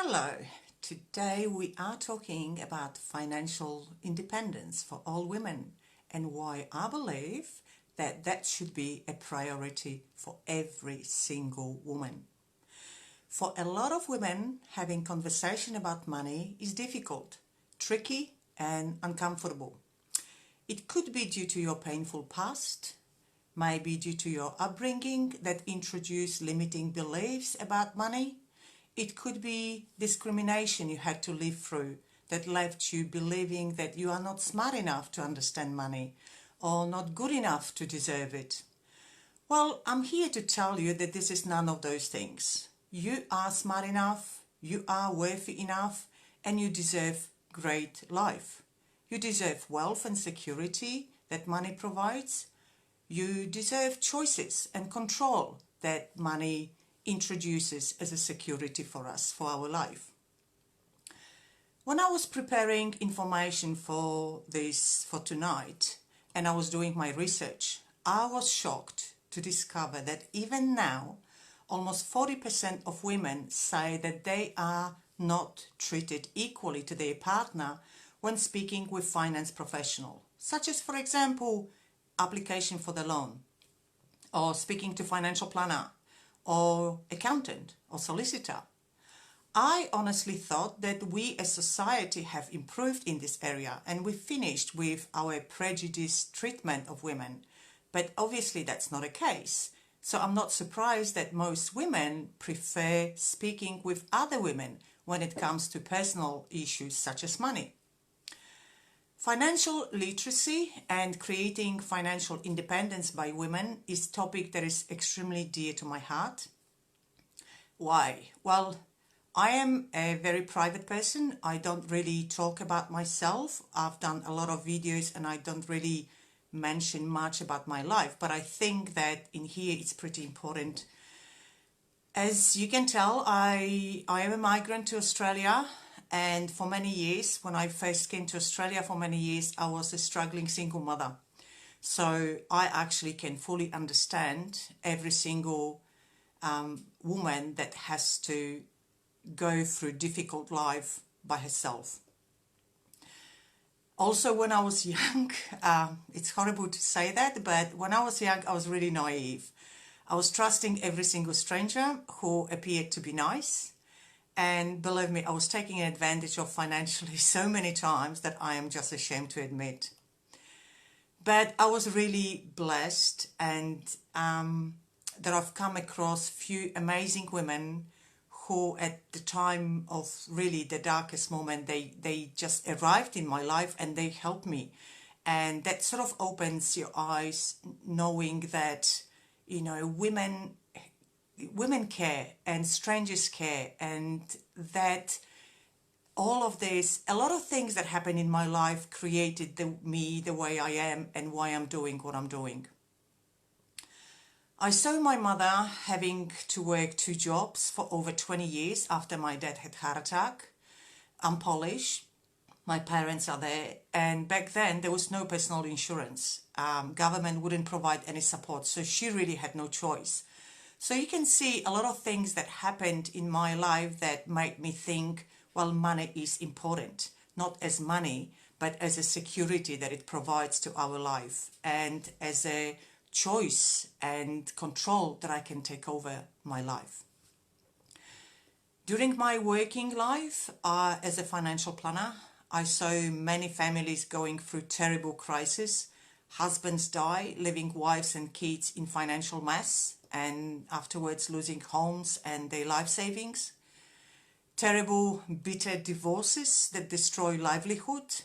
Hello, today we are talking about financial independence for all women and why I believe that that should be a priority for every single woman. For a lot of women, having conversation about money is difficult, tricky and uncomfortable. It could be due to your painful past, maybe due to your upbringing that introduced limiting beliefs about money. It could be discrimination you had to live through that left you believing that you are not smart enough to understand money or not good enough to deserve it. Well, I'm here to tell you that this is none of those things. You are smart enough, you are worthy enough, and you deserve great life. You deserve wealth and security that money provides. You deserve choices and control that money introduces as a security for us, for our life. When I was preparing information for tonight, and I was doing my research, I was shocked to discover that even now, almost 40% of women say that they are not treated equally to their partner when speaking with finance professionals, such as, for example, application for the loan, or speaking to financial planner, or accountant or solicitor. I honestly thought that we as society have improved in this area and we've finished with our prejudice treatment of women. But obviously that's not the case. So I'm not surprised that most women prefer speaking with other women when it comes to personal issues such as money. Financial literacy and creating financial independence by women is a topic that is extremely dear to my heart. Why? Well, I am a very private person. I don't really talk about myself. I've done a lot of videos and I don't really mention much about my life, but I think that in here it's pretty important. As you can tell, I am a migrant to Australia. And for many years, when I first came to Australia, for many years, I was a struggling single mother. So I actually can fully understand every single woman that has to go through difficult life by herself. Also, when I was young, it's horrible to say that, but when I was young, I was really naive. I was trusting every single stranger who appeared to be nice. And believe me, I was taking advantage of financially so many times that I am just ashamed to admit. But I was really blessed and that I've come across few amazing women who at the time of really the darkest moment, they just arrived in my life and they helped me. And that sort of opens your eyes knowing that, you know, women care and strangers care, and that all of this, a lot of things that happened in my life created me the way I am and why I'm doing what I'm doing. I saw my mother having to work 2 jobs for over 20 years after my dad had heart attack. I'm Polish, my parents are there, and back then there was no personal insurance. Government wouldn't provide any support, so she really had no choice. So you can see a lot of things that happened in my life that made me think, well, money is important, not as money, but as a security that it provides to our life and as a choice and control that I can take over my life. During my working life as a financial planner, I saw many families going through terrible crises. Husbands die, leaving wives and kids in financial mess, and afterwards losing homes and their life savings. Terrible, bitter divorces that destroy livelihood.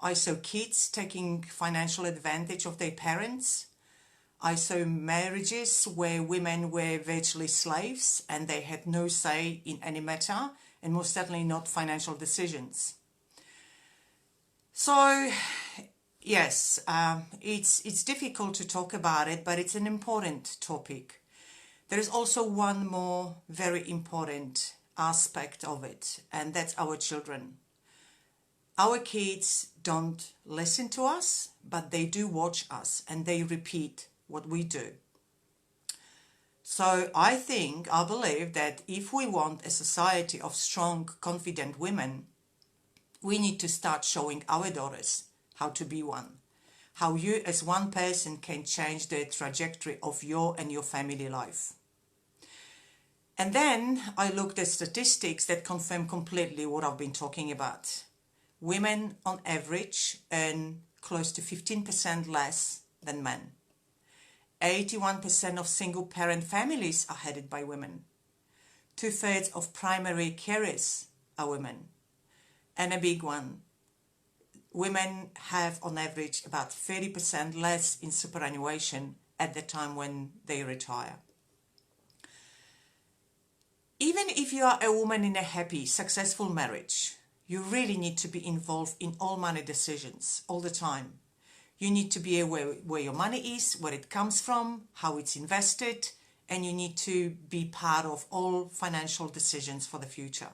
I saw kids taking financial advantage of their parents. I saw marriages where women were virtually slaves and they had no say in any matter, and most certainly not financial decisions. So yes, it's difficult to talk about it, but it's an important topic. There is also one more very important aspect of it, and that's our children. Our kids don't listen to us, but they do watch us and they repeat what we do. So I believe that if we want a society of strong, confident women, we need to start showing our daughters how to be one. How you as one person can change the trajectory of your and your family life. And then I looked at statistics that confirm completely what I've been talking about. Women on average earn close to 15% less than men. 81% of single-parent families are headed by women. 2/3 of primary carers are women. And a big one, women have on average about 30% less in superannuation at the time when they retire. Even if you are a woman in a happy, successful marriage, you really need to be involved in all money decisions all the time. You need to be aware where your money is, where it comes from, how it's invested, and you need to be part of all financial decisions for the future.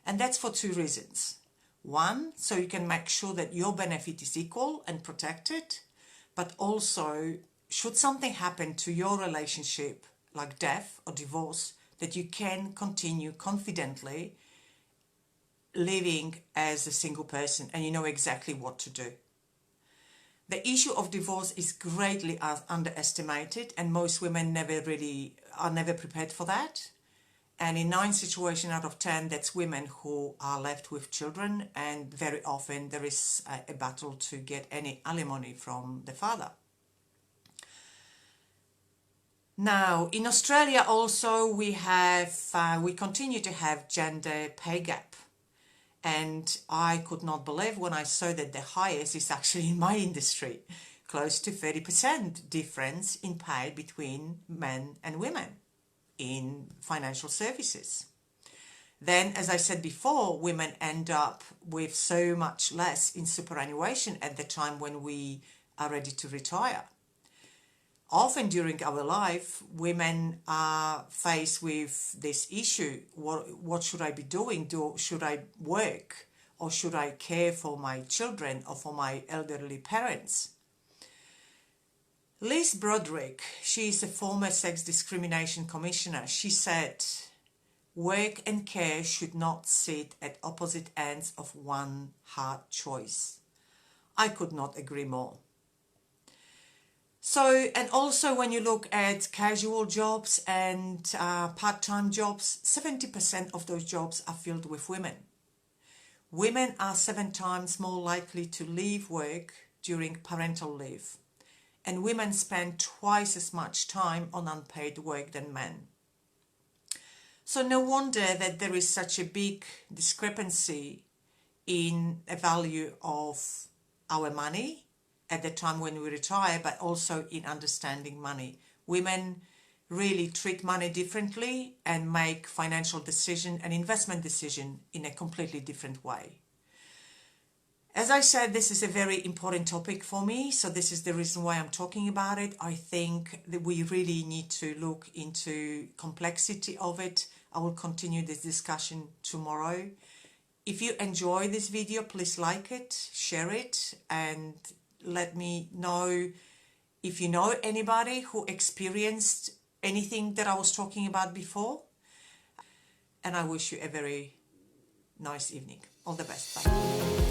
And that's for two reasons. One, so you can make sure that your benefit is equal and protected, but also, should something happen to your relationship, like death or divorce, that you can continue confidently living as a single person and you know exactly what to do. The issue of divorce is greatly underestimated, and most women are never prepared for that. And in 9 situations out of 10, that's women who are left with children, and very often there is a battle to get any alimony from the father. Now, in Australia also we continue to have gender pay gap. And I could not believe when I saw that the highest is actually in my industry, close to 30% difference in pay between men and women in financial services. Then, as I said before, women end up with so much less in superannuation at the time when we are ready to retire. Often during our life, women are faced with this issue. What should I be doing? Should I work, or should I care for my children or for my elderly parents? Liz Broderick, she is a former sex discrimination commissioner. She said, work and care should not sit at opposite ends of one hard choice. I could not agree more. So, and also when you look at casual jobs and part-time jobs, 70% of those jobs are filled with women. Women are 7 times more likely to leave work during parental leave, and women spend twice as much time on unpaid work than men. So no wonder that there is such a big discrepancy in the value of our money at the time when we retire, but also in understanding money. Women really treat money differently and make financial decision and investment decision in a completely different way. As I said, this is a very important topic for me, so this is the reason why I'm talking about it. I think that we really need to look into complexity of it. I will continue this discussion tomorrow. If you enjoy this video, please like it, share it, and let me know if you know anybody who experienced anything that I was talking about before. And I wish you a very nice evening. All the best. Bye.